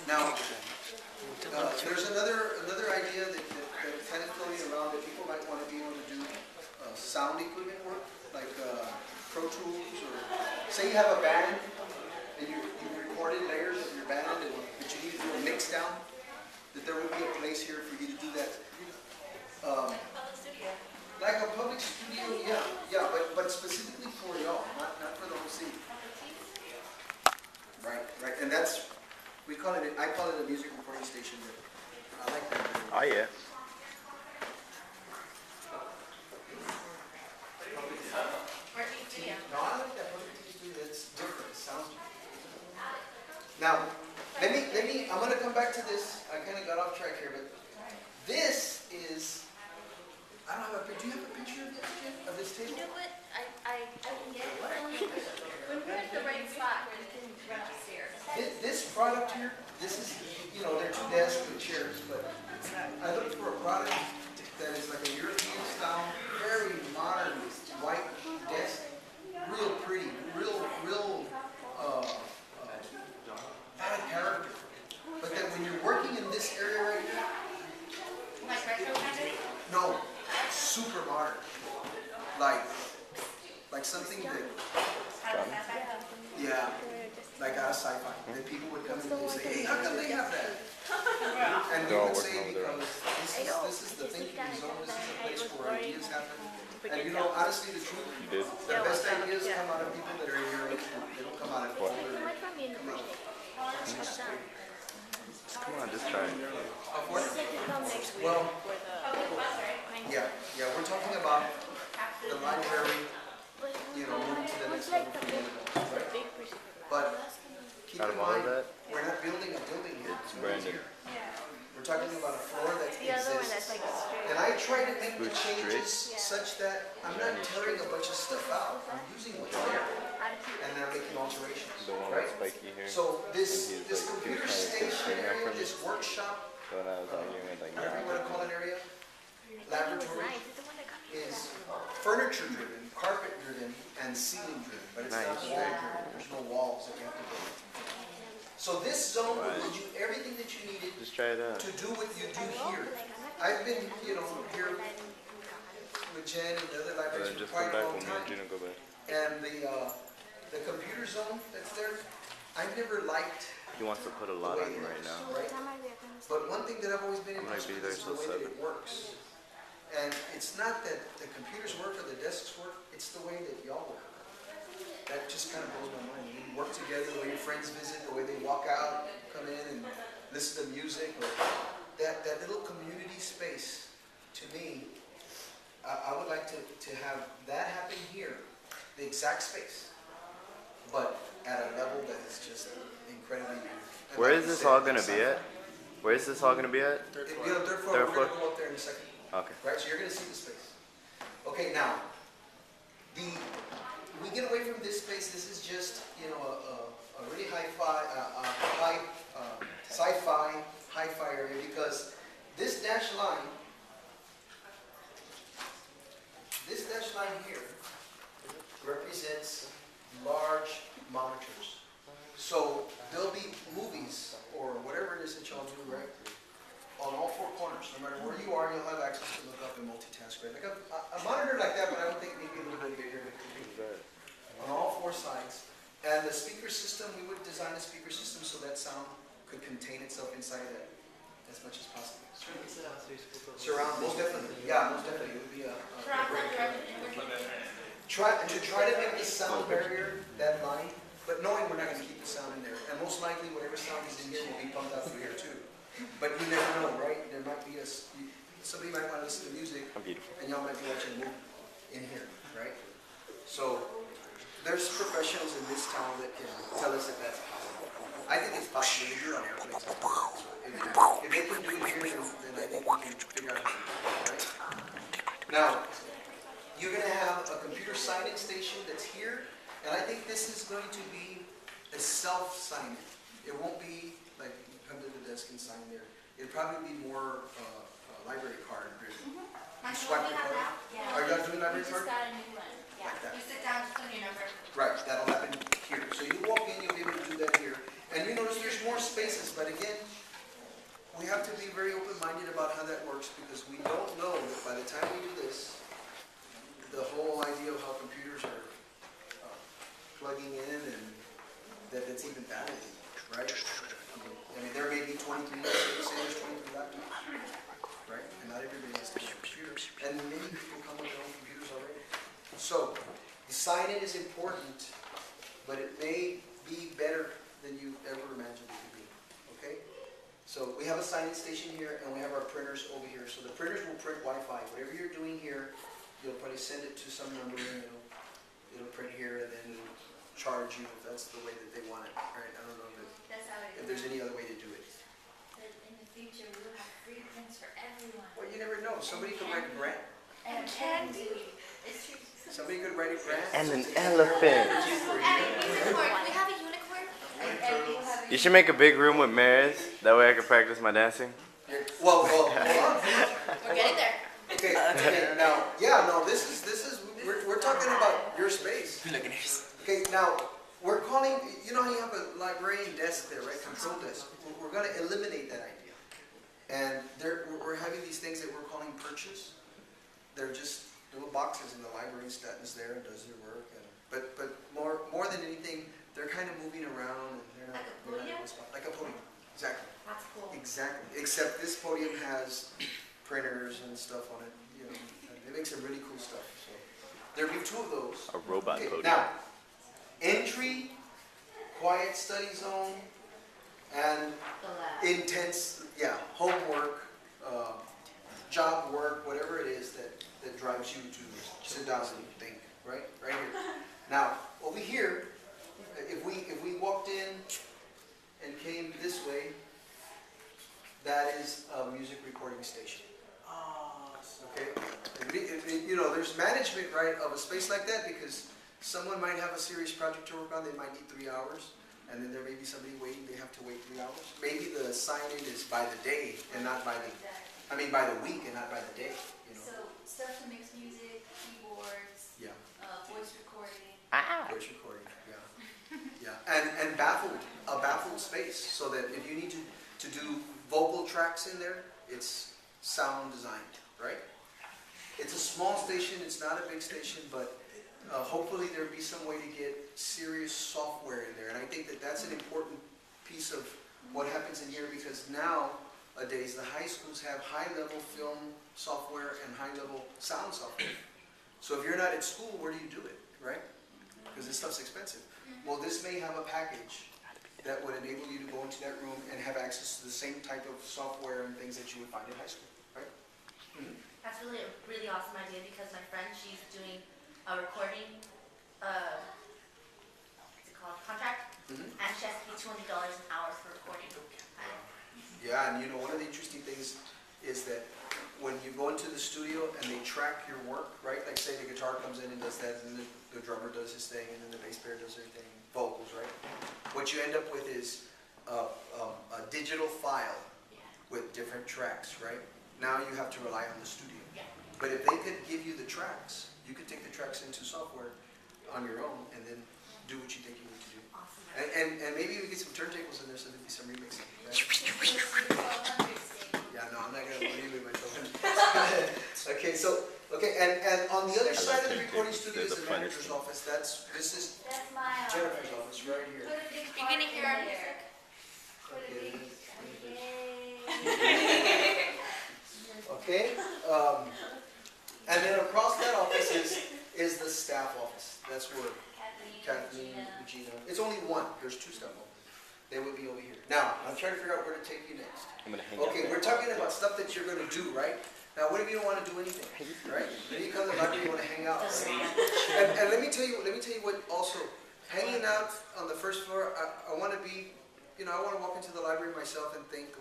Now, there's another idea that kind of floating around that people might want to be able to do sound equipment work, like Pro Tools, or say you have a band and you recorded layers of your band, but you need to do a mix down, that there would be a place here for you to do that. Like a public studio, yeah, but specifically for y'all, not for the whole city. Right, and that's, I call it a music recording station, but I like that. Oh yeah. No, I like that public studio, it's different, it sounds different. Now, I'm gonna come back to this, I kind of got off track here, but this is, I don't have a picture, do you have a picture of this, Jen, of this table? You know what? I can get it. When we're at the right spot, we can run upstairs. This product here, this is, they're two desks with chairs, but I looked for a product that is like a European style, very modern, white desk, real pretty, real, lot of character. But then when you're working in this area right here, Like retro kind of? no, super modern, like something that, yeah, like out of sci-fi. Then people would come in and say, hey, how come they have that? And we would say, because this is the thinking zone, this is a place where ideas happen. And honestly, the truth, the best ideas come out of people that are in your age. They don't come out of older. Come on, just try it. Well, yeah, we're talking about the library, moving to the next level. But keep in mind, we're not building a building here. It's Brandon. We're talking about a floor that exists. And I try to make the changes such that I'm not tearing a bunch of stuff out. I'm using what's there. And then I'm making alterations. The one Right? with spiky hair. So this And he's like, computer he was trying to take station his hair area, from this workshop, When I was arguing with like, whatever you want to call it area, laboratory, is furniture driven, carpet driven, and ceiling driven, but it's not Nice. wall driven. There's no walls that you have to build. So this zone will give you everything that you needed just try it out. to do what you do here. I've been, here with Jen and the other libraries for Just quite come a back long when me and time. Gina go back. And the computer zone that's there, I've never liked, He wants to put a lot on me right now. right? But one thing that I've always been I might impressed be with there is the till way that 7. it works. And it's not that the computers work or the desks work, it's the way that y'all work. That just kind of blows my mind. You work together, the way your friends visit, the way they walk out, come in and listen to music, or that little community space, to me, I would like to have that happen here, the exact space, but at a level that is just incredibly beautiful. Where is this all gonna be at? Where is this all gonna be at? It'd be on the third floor. Third We're floor? gonna go up there in a second. Okay. Right, so you're gonna see the space. Okay, now, we get away from this space, this is just, a really hi-fi area, because this dashed line here represents large monitors. So there'll be movies, or whatever it is that y'all do, right? On all four corners, no matter where you are, you'll have access to look up and multitask, right? Like a monitor like that, but I would think maybe a little bit bigger. On all four sides. And the speaker system, we would design a speaker system so that sound could contain itself inside of that as much as possible. Surround, most definitely. Yeah, most definitely. It would be a great try to make the sound barrier that line, but knowing we're not going to keep the sound in there. And most likely whatever sound is in here will be pumped out through here too. But you never know, right? There might be somebody might want to listen to music, and y'all might be watching a movie in here, right? So there's professionals in this town that can tell us if that's possible. I think it's possible to do on airplanes. If they can do it here, then I think we can figure out. Right? Now, you're going to have a computer sign-in station that's here, and I think this is going to be a self-sign-in. It won't be like you come to the desk and sign there. It'll probably be more library card driven. Swipe the card. Are you guys doing library card? We just got a new one. Yeah. Like that. You sit down, just put your number. Right, that'll happen here. So you walk in, you'll be able to do that here. And you notice there's more spaces but again, we have to be very open-minded about how that works, because we don't know that by the time we do this, the whole idea of how computers are plugging in and that it's even valid, right? I mean, there may be 23, say there's 23 laptops, right? And not everybody has a computer. And many people come with their own computers already. So, the sign-in is important, but it may be better than you ever imagined it to be, okay? So, we have a sign-in station here, and we have our printers over here. So the printers will print Wi-Fi. Whatever you're doing here, you'll probably send it to some number, and it'll print here, and then it'll charge you if that's the way that they want it, right? I don't know That's how it if there's any other way to do it. But in the future, we will have free prints for everyone. Well, you never know. Somebody could write a grant. And candy. It's true. Somebody could write a grant. And an elephant. And a unicorn. Can we have a unicorn? And we'll have a You should make a big room with mirrors. That way I can practice my dancing. Well, hold on. We're getting there. Okay, now, yeah, no, this is, we're talking about your space. Okay, now, we're calling, you know how you have a librarian desk there, right, control desk? We're gonna eliminate that idea. And we're having these things that we're calling perches. They're just little boxes, and the librarian is there and does their work. But more than anything, they're kind of moving around, and they're not. Like a podium? Like a podium, exactly. That's cool. Exactly, except this podium has printers and stuff on it, you know, it makes some really cool stuff, so. There'll be two of those. A robot Okay, podium. now, entry, quiet study zone, and The lab. intense, homework, job work, whatever it is that drives you to sit down and think, right here. Now, over here, if we walked in and came this way, that is a music recording station. Okay? You know, there's management, right, of a space like that, because someone might have a serious project to work on, they might need 3 hours, and then there may be somebody waiting, they have to wait 3 hours. Maybe the sign-in is by the day and not by the, by the week and not by the day, you know? So, stuff to mix music, keyboards, Yeah, voice recording. voice recording, yeah. Yeah, and a baffled space, so that if you need to do vocal tracks in there, it's sound designed, right? It's a small station, it's not a big station, but hopefully there'll be some way to get serious software in there. And I think that that's an important piece of what happens in here, because nowadays the high schools have high-level film software and high-level sound software. So if you're not at school, where do you do it, right? Because this stuff's expensive. Well, this may have a package that would enable you to go into that room and have access to the same type of software and things that you would find in high school, right? That's really a really awesome idea, because my friend, she's doing a recording, what's it called, contract, and she has to pay $200 an hour for recording. Yeah, and you know, one of the interesting things is that when you go into the studio and they track your work, right? Like say the guitar comes in and does that, and the drummer does his thing, and then the bass player does their thing, vocals, right? What you end up with is a digital file with different tracks, right? Now you have to rely on the studio. But if they could give you the tracks, you could take the tracks into software on your own and then do what you think you need to do. Awesome. And maybe we get some turntables in there so there'll be some remixing, right? Yeah, no, I'm not gonna believe it myself. Okay, and on the other side of the recording studio is the manager's office. This is That's my Jennifer's office right here. Put a big You're gonna hear our part in music. there. Put a Okay. big, yay. Okay, and then across that office is the staff office. That's where Kathleen, Regina. It's only one. There's two staff offices. They would be over here. Now, I'm trying to figure out where to take you next. I'm gonna hang out Okay, there. we're talking about stuff that you're gonna do, right? Now, what if you don't want to do anything, right? Then you come to the library, you want to hang out. Right? And let me tell you what also, hanging out on the first floor, I want to be, you know, I want to walk into the library myself and think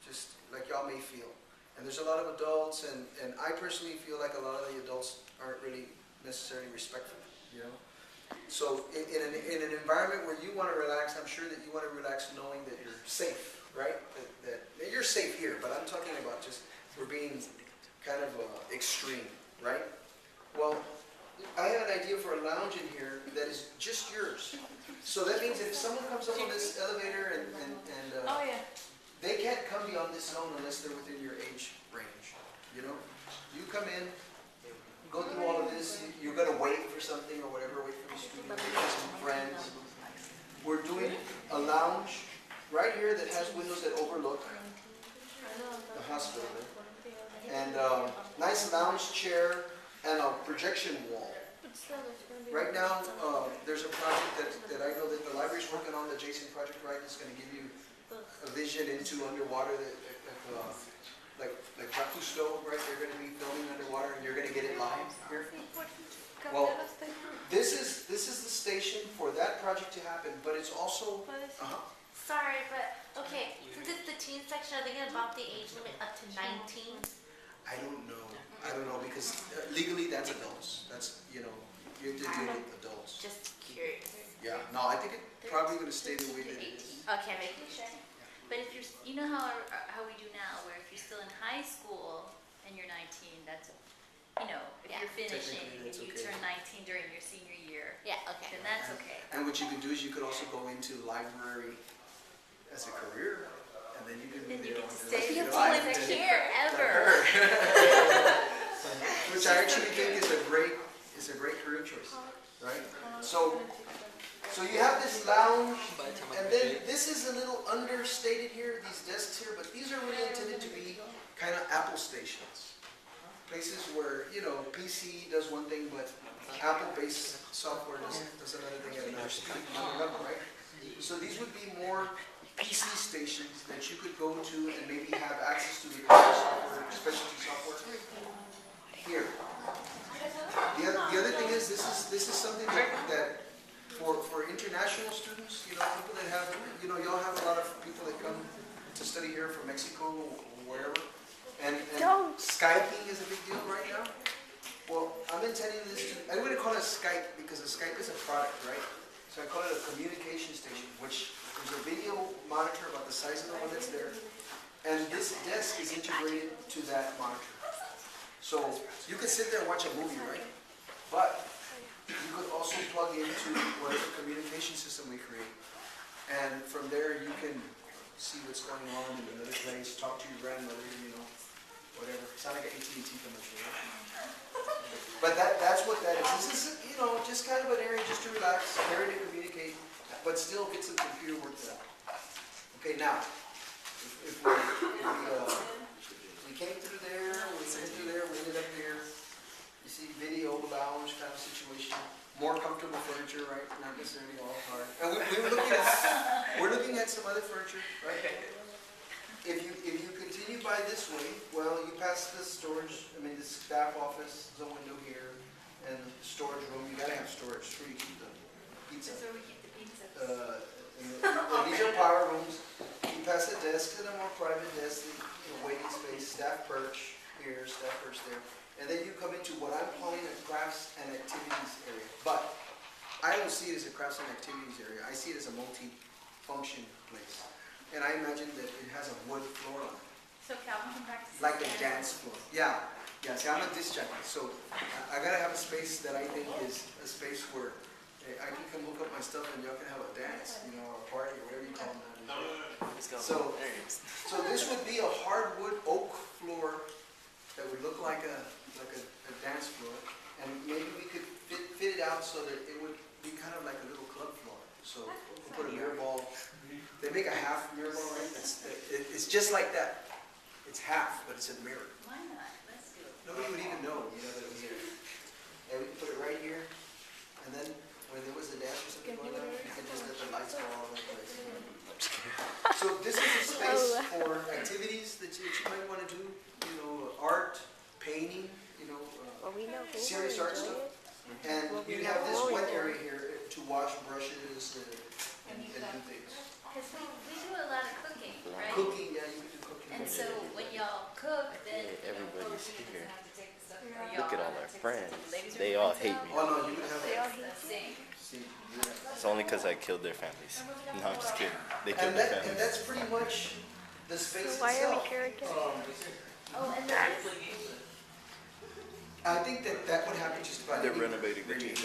just like y'all may feel. And there's a lot of adults, and I personally feel like a lot of the adults aren't really necessarily respectful, you know? So in an environment where you want to relax, I'm sure that you want to relax knowing that you're safe, right? That you're safe here, but I'm talking about just we're being kind of extreme, right? Well, I have an idea for a lounge in here that is just yours. So that means if someone comes up on this elevator and Oh, yeah. they can't come beyond this zone unless they're within your age range, you know? You come in, go through all of this, you're gonna wait for something or whatever, wait for the student, wait for some friends. We're doing a lounge right here that has windows that overlook the hospital there. And nice lounge chair and a projection wall. Right now, there's a project that I know that the library's working on, the Jason Project, right? It's gonna give you a vision into underwater, like Jacques Cousteau, right? They're gonna be filming underwater and you're gonna get it live here. Well, this is the station for that project to happen, but it's also, Sorry, but, okay, since it's the teen section, are they gonna bump the age limit up to 19? I don't know, because legally that's adults. That's, you know, you have to deal with adults. Just curious. Yeah, no, I think it's probably gonna stay the way that it is. Okay, making sure. But if you're, you know how we do now, where if you're still in high school and you're 19, that's, you know, if Yeah. you're finishing Technically, and that's you okay. turn 19 during your senior year, Yeah, okay. then that's okay. And what you can do is you could also go into library as a career, and then you can Then be you there get on to the rest stay of your to life. live And- here forever. Which I actually think is a great career choice, right? So you have this lounge, and then this is a little understated here, these desks here, but these are really intended to be kind of Apple stations. Places where, you know, PC does one thing, but Apple-based software does another thing at another speed, another level, right? So these would be more PC stations that you could go to and maybe have access to the computer software, specialty software here. The other thing is, this is something that for international students, you know, people that have, you know, y'all have a lot of people that come to study here from Mexico or wherever. And Skyping is a big deal right now. Well, I'm intending this to, I wouldn't call it Skype because a Skype is a product, right? So I call it a communication station, which there's a video monitor about the size of the one that's there. And this desk is integrated to that monitor. So you can sit there and watch a movie, right? But you could also plug into whatever communication system we create. And from there you can see what's going on in another place, talk to your grandmother, you know, whatever. Sound like an AT&T commercial, right? But that's what that is. This is, you know, just kind of an area just to relax, area to communicate, but still get some computer work done. Okay, now, if we came through there, we ended up here. You see video lounge kind of situation, more comfortable furniture, right? Not necessarily all hard. And we're looking at some other furniture, right? If you continue by this way, well, you pass the storage, the staff office, there's a window here, and the storage room. You gotta have storage. It's where you keep the pizza. That's where we keep the pizza. And these are power rooms. You pass the desk to the more private desk, the waiting space, staff perch here, staff perch there. And then you come into what I'm calling a crafts and activities area. But I don't see it as a crafts and activities area. I see it as a multi-function place. And I imagine that it has a wood floor on it. So Calvin can practice. Like a dance floor. Yeah. See, I'm a disc jockey, so I gotta have a space that I think is a space where I can come hook up my stuff and y'all can have a dance, you know, or a party, or whatever you call them. So this would be a hardwood oak floor that would look like a dance floor, and maybe we could fit it out so that it would be kind of like a little club floor. So we'll put a mirror ball. They make a half mirror ball, right? It's just like that. It's half, but it's a mirror. Why not? Let's do it. Nobody would even know, you know, that it was there. And we can put it right here, and then when there was a dance or something going on, you can just let the lights go all over the place. So this is a space for activities that you might want to do, you know, art, painting, you know, serious art stuff. And you have this wet area here to wash brushes and do things. Because we do a lot of cooking, right? Cooking, yeah, you can do cooking. And so when y'all cook, then Everybody's here. y'all Look at all our friends. ladies They are all friends hate out. me. Oh, no, you would have The same. see, you would have. It's only because I killed their families. No, I'm just kidding. They And killed their and families. that's pretty much the space Why are we itself. here again? Oh, and there is, I think that would happen just about They're anywhere. renovating the team.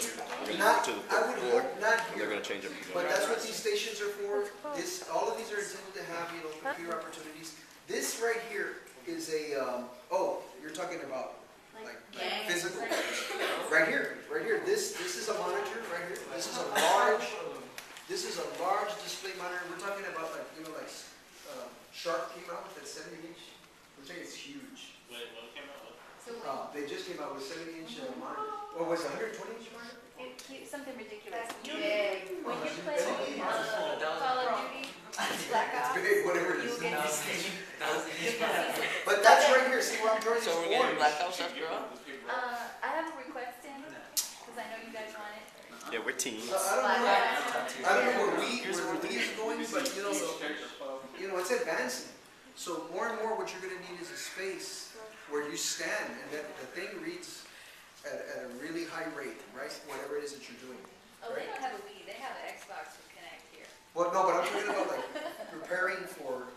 They're Not, gonna move I to would the third floor, hope not and they're here, gonna change them. but that's what these stations are for. All of these are intended to have, computer opportunities. This right here is a, you're talking about like physical. Right here, this is a monitor, right here. This is a large display monitor. We're talking about like Sharp came out with that 70-inch. I'm saying it's huge. So They just came out with a 70-inch monitor. Or was it 120-inch monitor? something ridiculous. Big. When you play Call of Duty, Black It's Ops, big, whatever it you is. get to see. But that's right here. See where I'm drawing So this we're getting orange? Black Ops after all? I have a request in, because I know you guys want it. Yeah, we're teams. I don't know where the we is going, but it's advancing. So more and more, what you're going to need is a space where you stand, and that the thing reads at a really high rate, right? Whatever it is that you're doing. Oh, they don't have a Wii, they have an Xbox with Connect here. Well, no, but I'm talking about like preparing for,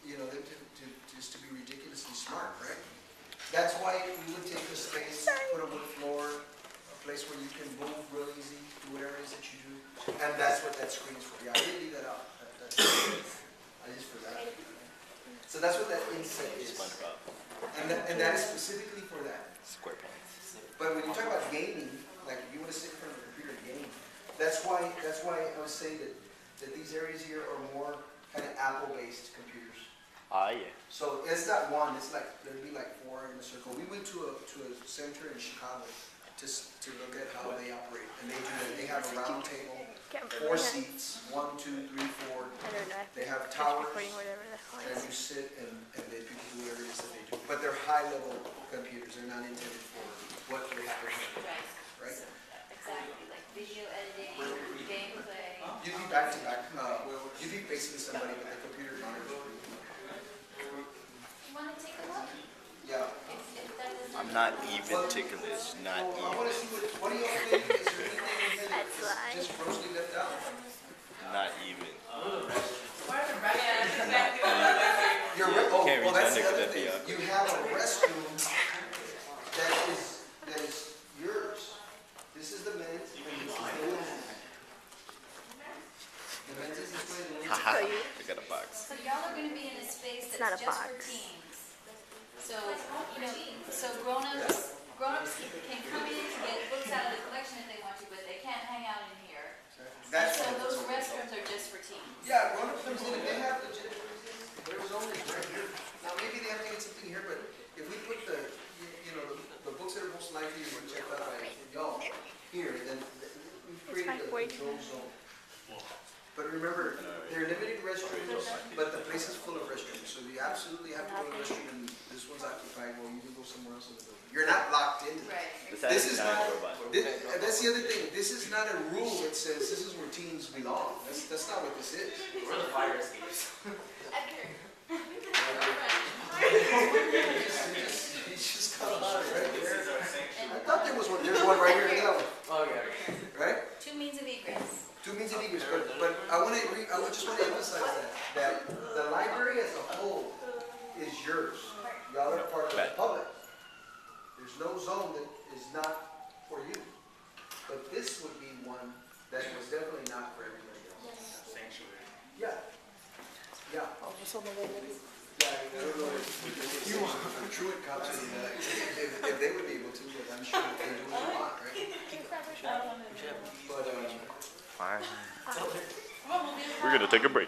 them to just to be ridiculously smart, right? That's why you would take a space, put a wood floor, a place where you can move real easy, do whatever it is that you do, and that's what that screen is for. Yeah, I didn't leave that out. I just forgot. So that's what that inset is, SpongeBob. and that is specifically for that. SquarePants. But when you talk about gaming, like if you want to sit in front of a computer and game, that's why I was saying that these areas here are more kind of Apple-based computers. Ah, yeah. So it's not one, it's like, there'd be like four in a circle. We went to a center in Chicago to look at how they operate. And they have a round table, 4 seats, 1, 2, 3, 4. I don't know. They have It's towers, recording whatever the hell and it is. you sit and they do whatever it is that they do. But they're high-level computers, they're not intended for what we have here, right? Exactly, like video editing, gameplay. You'd be back to back, you'd be basically somebody with a computer monitor. You wanna take a look? Yeah. If that doesn't. I'm not even ticklish, not I even. want to see what do y'all think? Is there anything in here That's that's why. just grossly left out? Not even. You're Can't reach that's the under other that thing. beyond. You have a restroom that is yours. This is the men's and this is the women's. The men's is this way, the women's. Haha, I got a box. So y'all are gonna be in a space It's not that's a just for box. teens. So, so grown-ups can come in to get books out of the collection if they want to, but they can't hang out in here. And That's so what those it's. restrooms are just for teens. Yeah, grown-up comes in, they have legit, there's only right here. Now, maybe they have to get something here, but if we put the books that are most likely to be checked out by y'all here, then we've created a control zone. But remember, they're limited restrooms, but the place is full of restrooms, so you absolutely have to go to the restroom and this one's occupied, well, you can go somewhere else in the building. You're not locked into that. Right. This is not, that's the other thing, this is not a rule that says this is where teens belong. That's not what this is. We're the fire escapes. Edgar. He's just come out right there. I thought there was one, there's one right here, look at that one, Okay. right? Two means of egress. 2 means of English, but I just want to emphasize that the library as a whole is yours. Y'all are part of the public. There's no zone that is not for you. But this would be one that was definitely not for everybody else. Sanctuary. Yeah. Yeah. Yeah, I don't know if you want truant cops if they would be able to, but I'm sure they do a lot, right? But, Fine. We're gonna take a break.